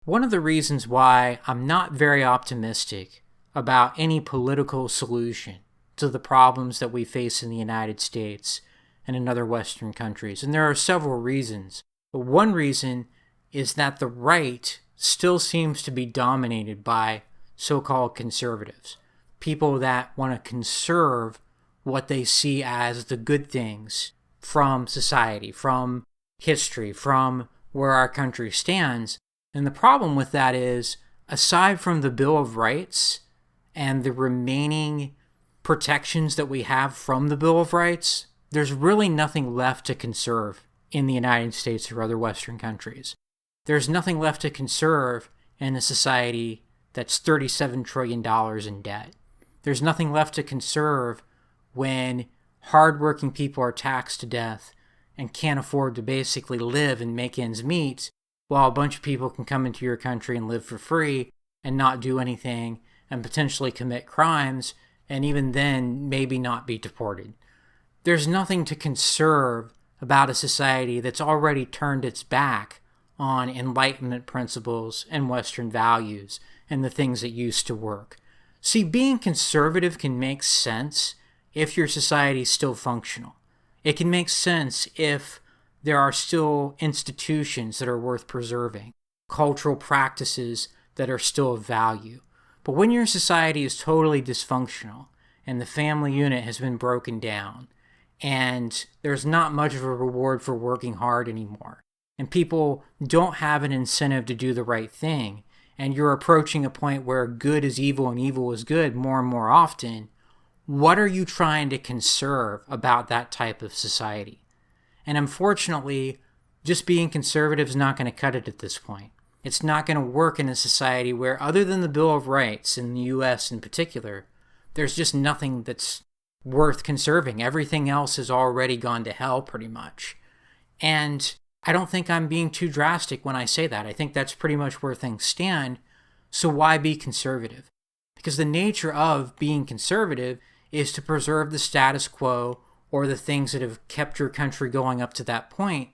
One of the reasons why I'm not very optimistic about any political solution to the problems that we face in the United States and in other Western countries, and there are several reasons, but one reason is that the right still seems to be dominated by so-called conservatives, people that want to conserve what they see as the good things from society, from history, from where our country stands. And the problem with that is, aside from the Bill of Rights and the remaining protections that we have from the Bill of Rights, there's really nothing left to conserve in the United States or other Western countries. There's nothing left to conserve in a society that's $37 trillion in debt. There's nothing left to conserve when hardworking people are taxed to death and can't afford to basically live and make ends meet, while a bunch of people can come into your country and live for free and not do anything and potentially commit crimes, and even then maybe not be deported. There's nothing to conserve about a society that's already turned its back on Enlightenment principles and Western values and the things that used to work. See, being conservative can make sense if your society is still functional. It can make sense if there are still institutions that are worth preserving, cultural practices that are still of value. But when your society is totally dysfunctional and the family unit has been broken down and there's not much of a reward for working hard anymore, and people don't have an incentive to do the right thing, and you're approaching a point where good is evil and evil is good more and more often, what are you trying to conserve about that type of society? And unfortunately, just being conservative is not going to cut it at this point. It's not going to work in a society where, other than the Bill of Rights in the U.S. in particular, there's just nothing that's worth conserving. Everything else has already gone to hell pretty much. And I don't think I'm being too drastic when I say that. I think that's pretty much where things stand. So why be conservative? Because the nature of being conservative is to preserve the status quo or the things that have kept your country going up to that point.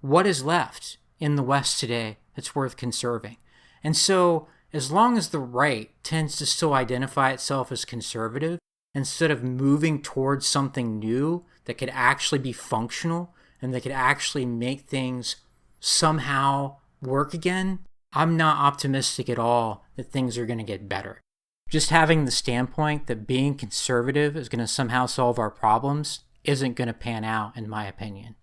What is left in the West today that's worth conserving? And so, as long as the right tends to still identify itself as conservative, instead of moving towards something new that could actually be functional and that could actually make things somehow work again, I'm not optimistic at all that things are going to get better. Just having the standpoint that being conservative is going to somehow solve our problems isn't going to pan out, in my opinion.